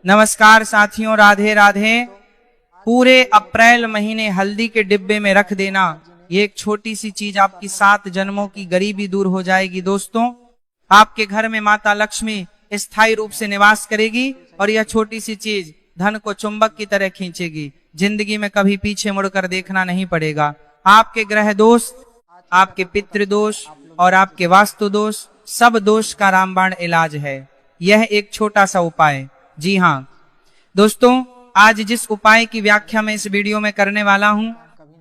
नमस्कार साथियों, राधे राधे। पूरे अप्रैल महीने हल्दी के डिब्बे में रख देना, ये एक छोटी सी चीज आपकी 7 जन्मों की गरीबी दूर हो जाएगी। दोस्तों, आपके घर में माता लक्ष्मी स्थायी रूप से निवास करेगी और यह छोटी सी चीज धन को चुंबक की तरह खींचेगी। जिंदगी में कभी पीछे मुड़कर देखना नहीं पड़ेगा। आपके ग्रह दोष, आपके पितृ दोष और आपके वास्तु दोष, सब दोष का रामबाण इलाज है। यह एक छोटा सा उपाय। जी हाँ दोस्तों, आज जिस उपाय की व्याख्या मैं इस वीडियो में करने वाला हूं,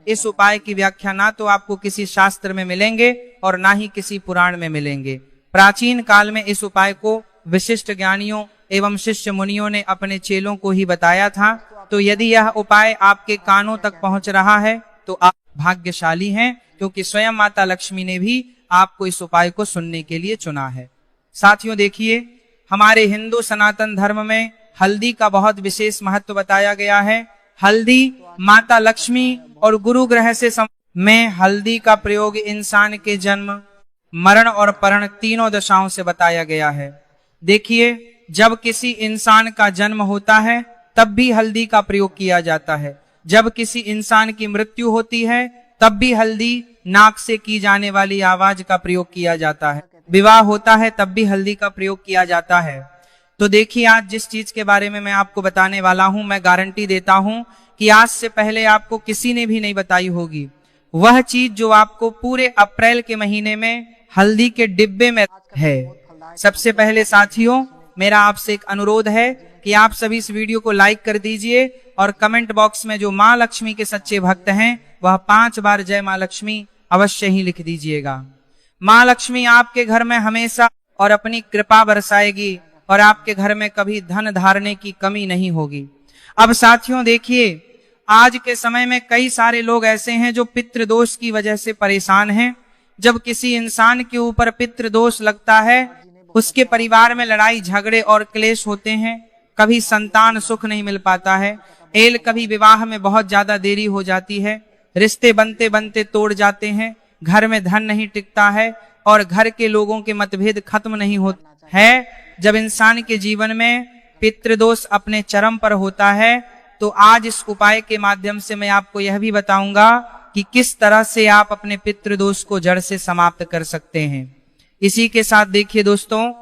इस उपाय की व्याख्या ना तो आपको किसी शास्त्र में मिलेंगे और ना ही किसी पुराण में मिलेंगे। प्राचीन काल में इस उपाय को विशिष्ट ज्ञानियों एवं शिष्य मुनियों ने अपने चेलों को ही बताया था। तो यदि यह उपाय आपके कानों तक पहुंच रहा है तो आप भाग्यशाली हैं, क्योंकि स्वयं माता लक्ष्मी ने भी आपको इस उपाय को सुनने के लिए चुना है। साथियों देखिए, हमारे हिंदू सनातन धर्म में हल्दी का बहुत विशेष महत्व बताया गया है। हल्दी माता लक्ष्मी और गुरु ग्रह से में हल्दी का प्रयोग इंसान के जन्म, मरण और परण तीनों दशाओं से बताया गया है। देखिए, जब किसी इंसान का जन्म होता है तब भी हल्दी का प्रयोग किया जाता है। जब किसी इंसान की मृत्यु होती है तब भी हल्दी नाक से की जाने वाली आवाज का प्रयोग किया जाता है। विवाह होता है तब भी हल्दी का प्रयोग किया जाता है। तो देखिए, आज जिस चीज के बारे में मैं आपको बताने वाला हूं, मैं गारंटी देता हूं कि आज से पहले आपको किसी ने भी नहीं बताई होगी। वह चीज जो आपको पूरे अप्रैल के महीने में हल्दी के डिब्बे में है। सबसे पहले साथियों, मेरा आपसे एक अनुरोध है कि आप सभी इस वीडियो को लाइक कर दीजिए और कमेंट बॉक्स में जो माँ लक्ष्मी के सच्चे भक्त हैं वह 5 बार जय माँ लक्ष्मी अवश्य ही लिख दीजिएगा। माँ लक्ष्मी आपके घर में हमेशा और अपनी कृपा बरसाएगी और आपके घर में कभी धन धारने की कमी नहीं होगी। अब साथियों देखिए, आज के समय में कई सारे लोग ऐसे हैं जो पितृदोष की वजह से परेशान हैं। जब किसी इंसान के ऊपर पितृदोष लगता है, उसके परिवार में लड़ाई झगड़े और क्लेश होते हैं। कभी संतान सुख नहीं मिल पाता है, कभी विवाह में बहुत ज्यादा देरी हो जाती है, रिश्ते बनते बनते तोड़ जाते हैं, घर में धन नहीं टिकता है और घर के लोगों के मतभेद खत्म नहीं होता है। जब इंसान के जीवन में पितृदोष अपने चरम पर होता है तो आज इस उपाय के माध्यम से मैं आपको यह भी बताऊंगा कि किस तरह से आप अपने पितृदोष को जड़ से समाप्त कर सकते हैं। इसी के साथ देखिए दोस्तों,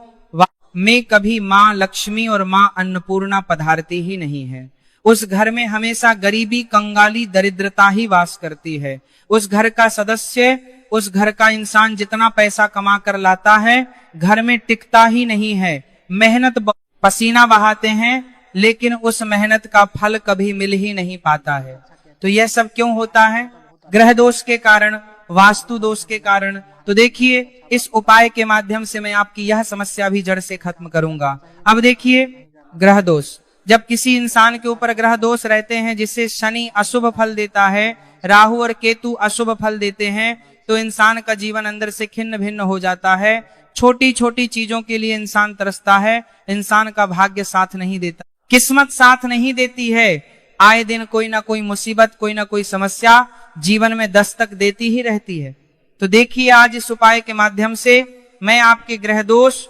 में कभी माँ लक्ष्मी और माँ अन्नपूर्णा पधारती ही नहीं है। उस घर में हमेशा गरीबी, कंगाली, दरिद्रता ही वास करती है। उस घर का सदस्य, उस घर का इंसान जितना पैसा कमा कर लाता है, घर में टिकता ही नहीं है। मेहनत पसीना बहाते हैं, लेकिन उस मेहनत का फल कभी मिल ही नहीं पाता है। तो यह सब क्यों होता है? ग्रह दोष के कारण, वास्तु दोष के कारण। तो देखिए, इस उपाय के माध्यम से मैं आपकी यह समस्या भी जड़ से खत्म करूंगा। अब देखिए, ग्रह दोष, जब किसी इंसान के ऊपर ग्रह दोष रहते हैं, जिससे शनि अशुभ फल देता है, राहु और केतु अशुभ फल देते हैं, तो इंसान का जीवन अंदर से खिन्न भिन्न हो जाता है। छोटी छोटी चीजों के लिए इंसान तरसता है। इंसान का भाग्य साथ नहीं देता, किस्मत साथ नहीं देती है। आए दिन कोई ना कोई मुसीबत, कोई ना कोई समस्या जीवन में दस्तक देती ही रहती है। तो देखिए, आज इस उपाय के माध्यम से मैं आपके ग्रह दोष,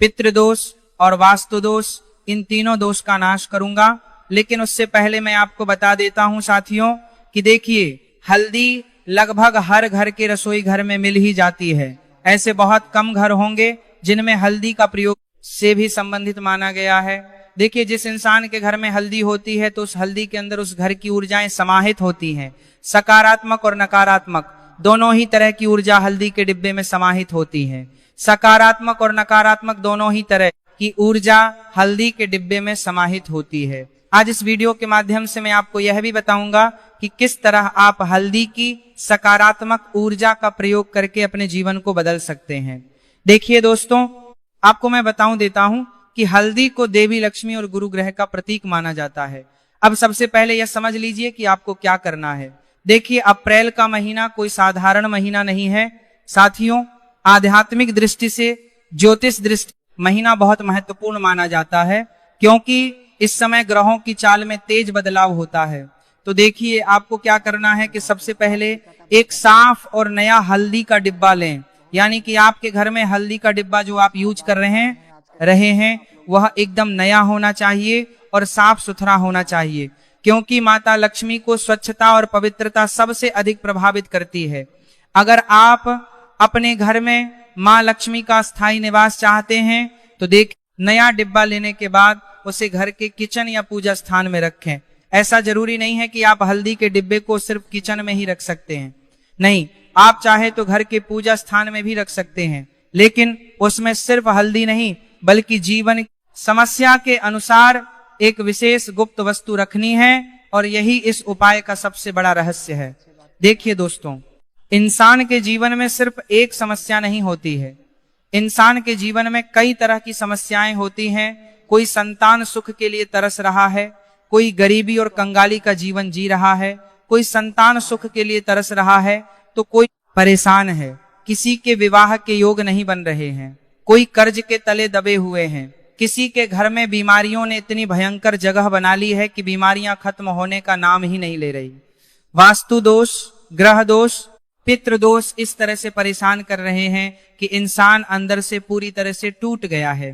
पितृदोष और वास्तु दोष, इन तीनों दोष का नाश करूंगा। लेकिन उससे पहले मैं आपको बता देता हूं साथियों कि देखिए, हल्दी लगभग हर घर के रसोई घर में मिल ही जाती है। ऐसे बहुत कम घर होंगे जिनमें हल्दी का प्रयोग से भी संबंधित माना गया है। देखिए, जिस इंसान के घर में हल्दी होती है तो उस हल्दी के अंदर उस घर की ऊर्जाएं समाहित होती हैं। सकारात्मक और नकारात्मक दोनों ही तरह की ऊर्जा हल्दी के डिब्बे में समाहित होती है। सकारात्मक और नकारात्मक दोनों ही तरह की ऊर्जा हल्दी के डिब्बे में समाहित होती है। आज इस वीडियो के माध्यम से मैं आपको यह भी बताऊंगा कि किस तरह आप हल्दी की सकारात्मक ऊर्जा का प्रयोग करके अपने जीवन को बदल सकते हैं। देखिए दोस्तों, आपको मैं बताऊं देता हूं कि हल्दी को देवी लक्ष्मी और गुरु ग्रह का प्रतीक माना जाता है। अब सबसे पहले यह समझ लीजिए कि आपको क्या करना है। देखिए, अप्रैल का महीना कोई साधारण महीना नहीं है साथियों। आध्यात्मिक दृष्टि से, ज्योतिष दृष्टि महीना बहुत महत्वपूर्ण माना जाता है, क्योंकि इस समय ग्रहों की चाल में तेज बदलाव होता है। तो देखिए, आपको क्या करना है कि सबसे पहले एक साफ और नया हल्दी का डिब्बा लें। यानी कि आपके घर में हल्दी का डिब्बा जो आप यूज कर रहे हैं वह एकदम नया होना चाहिए और साफ सुथरा होना चाहिए, क्योंकि माता लक्ष्मी को स्वच्छता और पवित्रता सबसे अधिक प्रभावित करती है। अगर आप अपने घर में माँ लक्ष्मी का स्थायी निवास चाहते हैं तो नया डिब्बा लेने के बाद उसे घर के किचन या पूजा स्थान में रखें। ऐसा जरूरी नहीं है कि आप हल्दी के डिब्बे को सिर्फ किचन में ही रख सकते हैं, नहीं, आप चाहे तो घर के पूजा स्थान में भी रख सकते हैं, लेकिन उसमें सिर्फ हल्दी नहीं बल्कि जीवन समस्या के अनुसार एक विशेष गुप्त वस्तु रखनी है, और यही इस उपाय का सबसे बड़ा रहस्य है। देखिए दोस्तों, इंसान के जीवन में सिर्फ एक समस्या नहीं होती है, इंसान के जीवन में कई तरह की समस्याएं होती हैं। कोई संतान सुख के लिए तरस रहा है, कोई गरीबी और कंगाली का जीवन जी रहा है, कोई संतान सुख के लिए तरस रहा है तो कोई परेशान है, किसी के विवाह के योग नहीं बन रहे हैं, कोई कर्ज के तले दबे हुए हैं, किसी के घर में बीमारियों ने इतनी भयंकर जगह बना ली है कि बीमारियां खत्म होने का नाम ही नहीं ले रही। वास्तु दोष, ग्रह दोष, पितृ दोष इस तरह से परेशान कर रहे हैं कि इंसान अंदर से पूरी तरह से टूट गया है।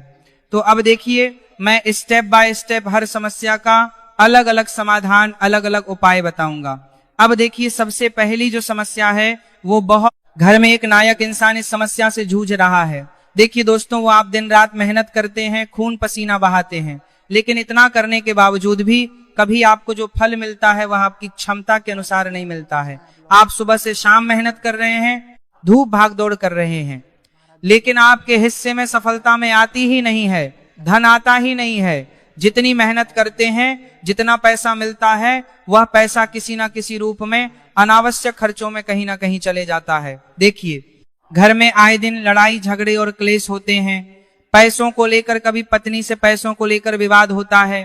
तो अब देखिए, मैं स्टेप बाय स्टेप हर समस्या का अलग अलग समाधान, अलग अलग उपाय बताऊंगा। अब देखिए, सबसे पहली जो समस्या है वो बहुत घर में एक नायक इंसान इस समस्या से जूझ रहा है। देखिए दोस्तों, वो आप दिन रात मेहनत करते हैं, खून पसीना बहाते हैं, लेकिन इतना करने के बावजूद भी कभी आपको जो फल मिलता है वह आपकी क्षमता के अनुसार नहीं मिलता है। आप सुबह से शाम मेहनत कर रहे हैं, धूप भाग दौड़ कर रहे हैं, लेकिन आपके हिस्से में सफलता में आती ही नहीं है, धन आता ही नहीं है। जितनी मेहनत करते हैं, जितना पैसा मिलता है, वह पैसा किसी ना किसी रूप में अनावश्यक खर्चों में कहीं ना कहीं चले जाता है। देखिए, घर में आए दिन लड़ाई झगड़े और क्लेश होते हैं। पैसों को लेकर कभी पत्नी से पैसों को लेकर विवाद होता है,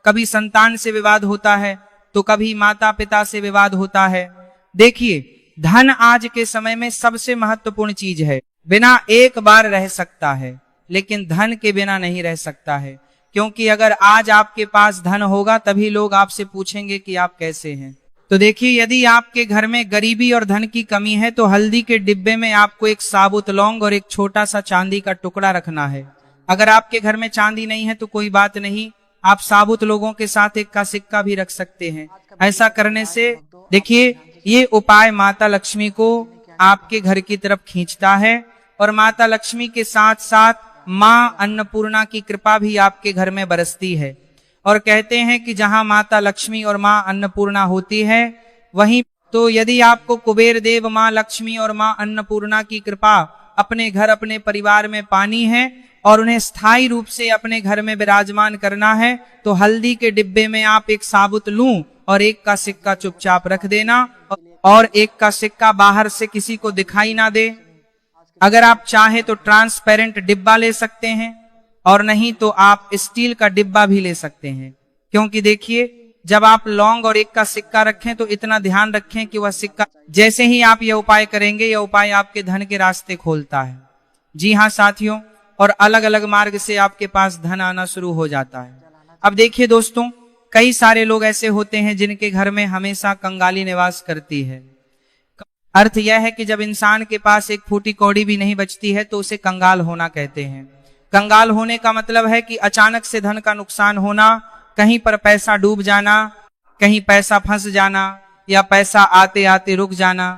कभी संतान से विवाद होता है, तो कभी माता पिता से विवाद होता है। देखिए, धन आज के समय में सबसे महत्वपूर्ण चीज है। बिना एक बार रह सकता है, लेकिन धन के बिना नहीं रह सकता है, क्योंकि अगर आज आपके पास धन होगा तभी लोग आपसे पूछेंगे कि आप कैसे हैं। तो देखिए, यदि आपके घर में गरीबी और धन की कमी है तो हल्दी के डिब्बे में आपको एक साबुत लौंग और एक छोटा सा चांदी का टुकड़ा रखना है। अगर आपके घर में चांदी नहीं है तो कोई बात नहीं, आप साबुत लोगों के साथ एक का सिक्का भी रख सकते हैं। ऐसा करने से देखिए, ये उपाय माता लक्ष्मी को आपके घर की तरफ खींचता है, और माता लक्ष्मी के साथ साथ माँ अन्नपूर्णा की कृपा भी आपके घर में बरसती है। और कहते हैं कि जहां माता लक्ष्मी और माँ अन्नपूर्णा होती है वहीं, तो यदि आपको कुबेर देव, माँ लक्ष्मी और माँ अन्नपूर्णा की कृपा अपने घर, अपने परिवार में पानी है और उन्हें स्थायी रूप से अपने घर में विराजमान करना है, तो हल्दी के डिब्बे में आप एक साबुत लूं और एक का सिक्का चुपचाप रख देना, और एक का सिक्का बाहर से किसी को दिखाई ना दे। अगर आप चाहे तो ट्रांसपेरेंट डिब्बा ले सकते हैं, और नहीं तो आप स्टील का डिब्बा भी ले सकते हैं। क्योंकि देखिए, जब आप लौंग और एक का सिक्का रखें तो इतना ध्यान रखें कि वह सिक्का, जैसे ही आप यह उपाय करेंगे, यह उपाय आपके धन के रास्ते खोलता है। जी हाँ साथियों, और अलग अलग मार्ग से आपके पास धन आना शुरू हो जाता है। अब देखिए दोस्तों, कई सारे लोग ऐसे होते हैं जिनके घर में हमेशा कंगाली निवास करती है। अर्थ यह है कि जब इंसान के पास एक फूटी कौड़ी भी नहीं बचती है तो उसे कंगाल होना कहते हैं। कंगाल होने का मतलब है कि अचानक से धन का नुकसान होना, कहीं पर पैसा डूब जाना, कहीं पैसा फंस जाना, या पैसा आते आते रुक जाना।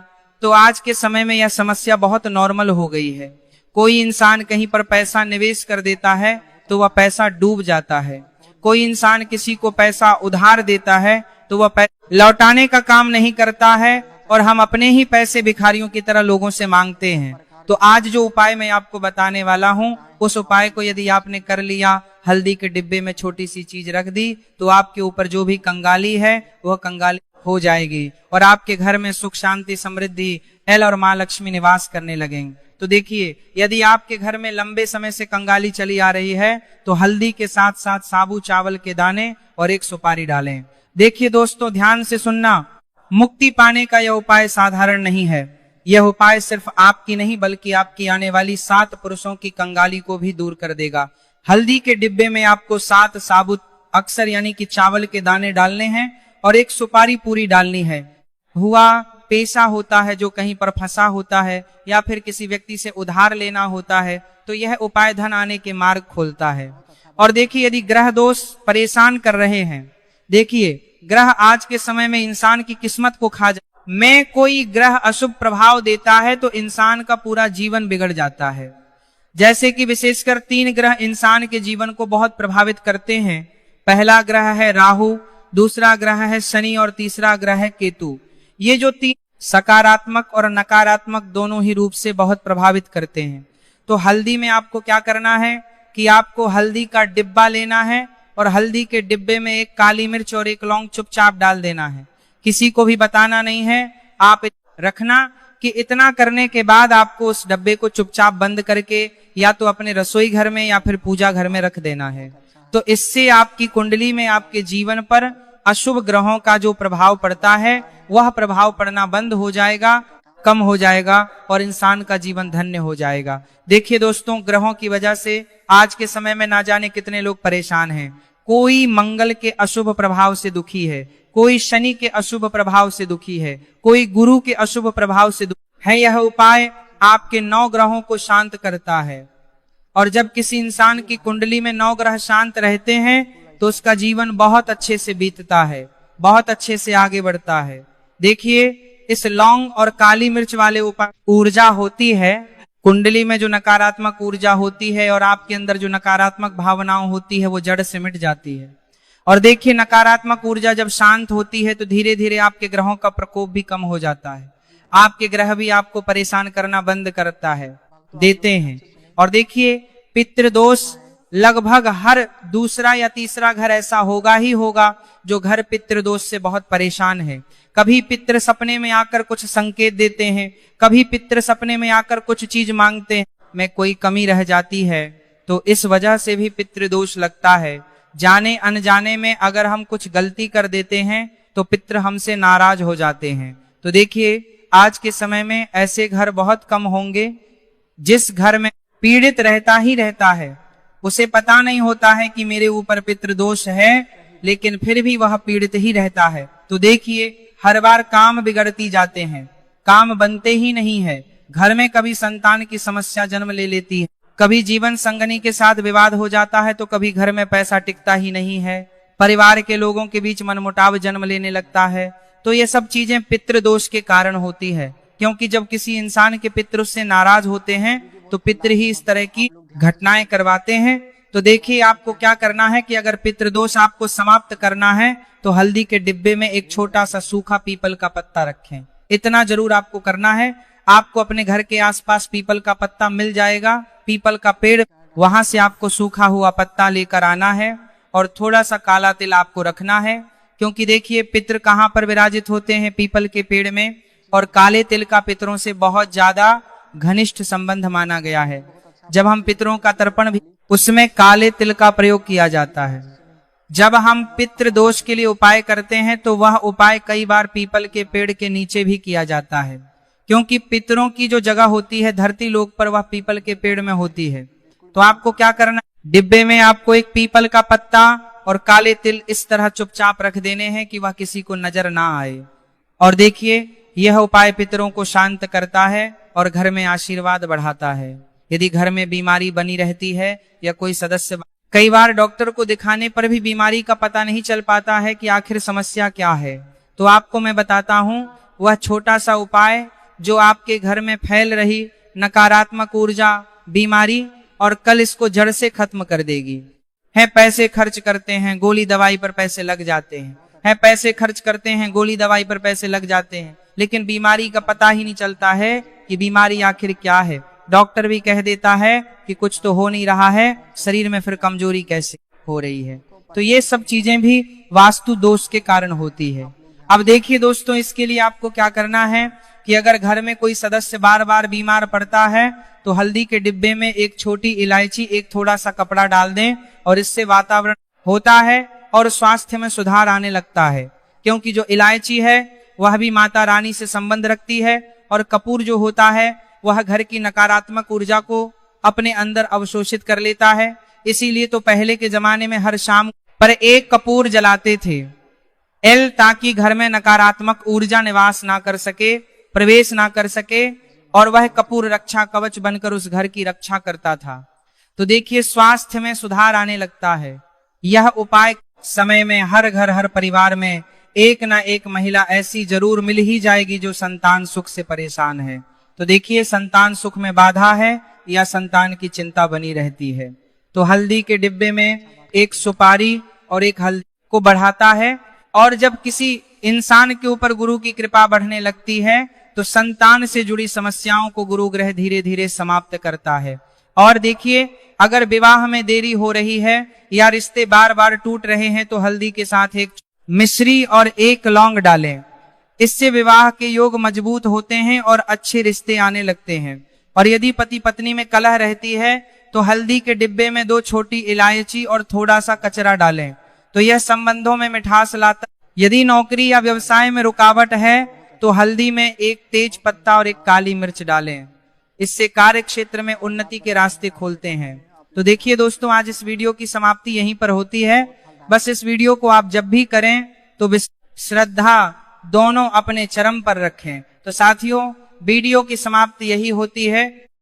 तो आज के समय में यह समस्या बहुत नॉर्मल हो गई है। कोई इंसान कहीं पर पैसा निवेश कर देता है तो वह पैसा डूब जाता है। कोई इंसान किसी को पैसा उधार देता है तो वह लौटाने का काम नहीं करता है, और हम अपने ही पैसे भिखारियों की तरह लोगों से मांगते हैं। तो आज जो उपाय मैं आपको बताने वाला हूं, उस उपाय को यदि आपने कर लिया, हल्दी के डिब्बे में छोटी सी चीज रख दी, तो आपके ऊपर जो भी कंगाली है वह कंगाली हो जाएगी, और आपके घर में सुख शांति समृद्धि एल और माँ लक्ष्मी निवास करने लगेंगे। तो देखिए, यदि आपके घर में लंबे समय से कंगाली चली आ रही है तो हल्दी के साथ साथ साबू चावल के दाने और एक सुपारी डालें। देखिए दोस्तों, ध्यान से सुनना, मुक्ति पाने का यह उपाय साधारण नहीं है। यह उपाय सिर्फ आपकी नहीं बल्कि आपकी आने वाली 7 पुरुषों की कंगाली को भी दूर कर देगा। हल्दी के डिब्बे में आपको 7 साबुत अक्सर यानी कि चावल के दाने डालने हैं और एक सुपारी पूरी डालनी है। हुआ पैसा होता है जो कहीं पर फंसा होता है या फिर किसी व्यक्ति से उधार लेना होता है, तो यह उपाय धन आने के मार्ग खोलता है। और देखिए यदि ग्रह दोष परेशान कर रहे हैं, देखिए ग्रह आज के समय में इंसान की किस्मत को खा में कोई ग्रह अशुभ प्रभाव देता है तो इंसान का पूरा जीवन बिगड़ जाता है। जैसे कि विशेषकर 3 ग्रह इंसान के जीवन को बहुत प्रभावित करते हैं। पहला ग्रह है राहु, दूसरा ग्रह है शनि और तीसरा ग्रह है केतु। ये जो 3 सकारात्मक और नकारात्मक दोनों ही रूप से बहुत प्रभावित करते हैं। तो हल्दी में आपको क्या करना है कि आपको हल्दी का डिब्बा लेना है और हल्दी के डिब्बे में एक काली मिर्च और एक लौंग चुपचाप डाल देना है। किसी को भी बताना नहीं है, आप रखना कि इतना करने के बाद आपको उस डब्बे को चुपचाप बंद करके या तो अपने रसोई घर में या फिर पूजा घर में रख देना है। तो इससे आपकी कुंडली में आपके जीवन पर अशुभ ग्रहों का जो प्रभाव पड़ता है वह प्रभाव पड़ना बंद हो जाएगा, कम हो जाएगा और इंसान का जीवन धन्य हो जाएगा। देखिए दोस्तों, ग्रहों की वजह से आज के समय में ना जाने कितने लोग परेशान हैं। कोई मंगल के अशुभ प्रभाव से दुखी है, कोई शनि के अशुभ प्रभाव से दुखी है, कोई गुरु के अशुभ प्रभाव से दुखी है। यह उपाय आपके 9 ग्रहों को शांत करता है और जब किसी इंसान की कुंडली में 9 ग्रह शांत रहते हैं तो उसका जीवन बहुत अच्छे से बीतता है, बहुत अच्छे से आगे बढ़ता है। देखिए इस लौंग और काली मिर्च वाले उपाय ऊर्जा होती है, कुंडली में जो नकारात्मक ऊर्जा होती है और आपके अंदर जो नकारात्मक भावनाएं होती है वो जड़ से मिट जाती है। और देखिए नकारात्मक ऊर्जा जब शांत होती है तो धीरे धीरे आपके ग्रहों का प्रकोप भी कम हो जाता है, आपके ग्रह भी आपको परेशान करना बंद करता है, देते हैं। और देखिए पितृदोष लगभग हर दूसरा या तीसरा घर ऐसा होगा ही होगा जो घर पितृदोष से बहुत परेशान है। कभी पितृ सपने में आकर कुछ संकेत देते हैं, कभी पितृ सपने में आकर कुछ चीज मांगते हैं, में कोई कमी रह जाती है तो इस वजह से भी पितृदोष लगता है। जाने अनजाने में अगर हम कुछ गलती कर देते हैं तो पितृ हमसे नाराज हो जाते हैं। तो देखिए आज के समय में ऐसे घर बहुत कम होंगे जिस घर में पीड़ित रहता ही रहता है, उसे पता नहीं होता है कि मेरे ऊपर पितृदोष है, लेकिन फिर भी वह पीड़ित ही रहता है। तो देखिए हर बार काम बिगड़ती जाते हैं, काम बनते ही नहीं है। घर में कभी संतान की समस्या जन्म ले लेती है, कभी जीवन संगनी के साथ विवाद हो जाता है, तो कभी घर में पैसा टिकता ही नहीं है, परिवार के लोगों के बीच मनमुटाव जन्म लेने लगता है। तो ये सब चीजें पितृदोष के कारण होती है, क्योंकि जब किसी इंसान के पितृ उससे नाराज होते हैं तो पितृ ही इस तरह की घटनाएं करवाते हैं। तो देखिए आपको क्या करना है कि अगर पितृदोष आपको समाप्त करना है तो हल्दी के डिब्बे में एक छोटा सा सूखा पीपल का पत्ता रखें। इतना जरूर आपको करना है। आपको अपने घर के आसपास पीपल का पत्ता मिल जाएगा, पीपल का पेड़, वहां से आपको सूखा हुआ पत्ता लेकर आना है और थोड़ा सा काला तिल आपको रखना है, क्योंकि देखिए पितृ कहाँ पर विराजित होते हैं, पीपल के पेड़ में। और काले तिल का पितरों से बहुत ज्यादा घनिष्ठ संबंध माना गया है। जब हम पितरों का तर्पण भी उसमें काले तिल का प्रयोग किया जाता है। जब हम पितृ दोष के लिए उपाय करते हैं तो वह उपाय कई बार पीपल के पेड़ के नीचे भी किया जाता है, क्योंकि पितरों की जो जगह होती है धरती लोक पर वह पीपल के पेड़ में होती है। तो आपको क्या करना, डिब्बे में आपको एक पीपल का पत्ता और काले तिल इस तरह चुपचाप रख देने हैं कि वह किसी को नजर ना आए। और देखिए यह उपाय पितरों को शांत करता है और घर में आशीर्वाद बढ़ाता है। यदि घर में बीमारी बनी रहती है या कोई सदस्य, कई बार डॉक्टर को दिखाने पर भी बीमारी का पता नहीं चल पाता है कि आखिर समस्या क्या है, तो आपको मैं बताता हूं वह छोटा सा उपाय जो आपके घर में फैल रही नकारात्मक ऊर्जा, बीमारी और कल इसको जड़ से खत्म कर देगी। है पैसे खर्च करते हैं, गोली दवाई पर पैसे लग जाते हैं, है पैसे खर्च करते हैं, गोली दवाई पर पैसे लग जाते हैं, लेकिन बीमारी का पता ही नहीं चलता है कि बीमारी आखिर क्या है। डॉक्टर भी कह देता है कि कुछ तो हो नहीं रहा है, शरीर में फिर कमजोरी कैसे हो रही है। तो ये सब चीजें भी वास्तु दोष के कारण होती है। अब देखिए दोस्तों, इसके लिए आपको क्या करना है कि अगर घर में कोई सदस्य बार बार बीमार पड़ता है तो हल्दी के डिब्बे में एक छोटी इलायची, एक थोड़ा सा कपड़ा डाल दें और इससे वातावरण होता है और स्वास्थ्य में सुधार आने लगता है। क्योंकि जो इलायची है वह भी माता रानी से संबंध रखती है और कपूर जो होता है वह घर की नकारात्मक ऊर्जा को अपने अंदर अवशोषित कर लेता है। इसीलिए तो पहले के जमाने में हर शाम पर एक कपूर जलाते थे, ताकि घर में नकारात्मक ऊर्जा निवास ना कर सके, प्रवेश ना कर सके, और वह कपूर रक्षा कवच बनकर उस घर की रक्षा करता था। तो देखिए स्वास्थ्य में सुधार आने लगता है। यह उपाय समय में हर घर हर परिवार में एक ना एक महिला ऐसी जरूर मिल ही जाएगी जो संतान सुख से परेशान है। तो देखिए संतान सुख में बाधा है या संतान की चिंता बनी रहती है। तो हल्दी के डिब्बे में एक सुपारी और एक हल्दी को बढ़ाता है, और जब किसी इंसान के ऊपर गुरु की कृपा बढ़ने लगती है तो संतान से जुड़ी समस्याओं को गुरु ग्रह धीरे धीरे समाप्त करता है। और देखिए अगर विवाह में देरी हो रही है या रिश्ते बार बार टूट रहे हैं तो हल्दी के साथ एक मिश्री और एक लौंग डालें। इससे विवाह के योग मजबूत होते हैं और अच्छे रिश्ते आने लगते हैं। और यदि पति पत्नी में कलह रहती है तो हल्दी के डिब्बे में 2 छोटी इलायची और थोड़ा सा कचरा डालें, तो यह संबंधों में मिठास लाता। यदि नौकरी या व्यवसाय में रुकावट है तो हल्दी में एक तेज पत्ता और एक काली मिर्च डालें। इससे कार्य क्षेत्र में उन्नति के रास्ते खोलते हैं। तो देखिए दोस्तों, आज इस वीडियो की समाप्ति यहीं पर होती है। बस इस वीडियो को आप जब भी करें तो श्रद्धा दोनों अपने चरम पर रखें। तो साथियों, वीडियो की समाप्ति यही होती है।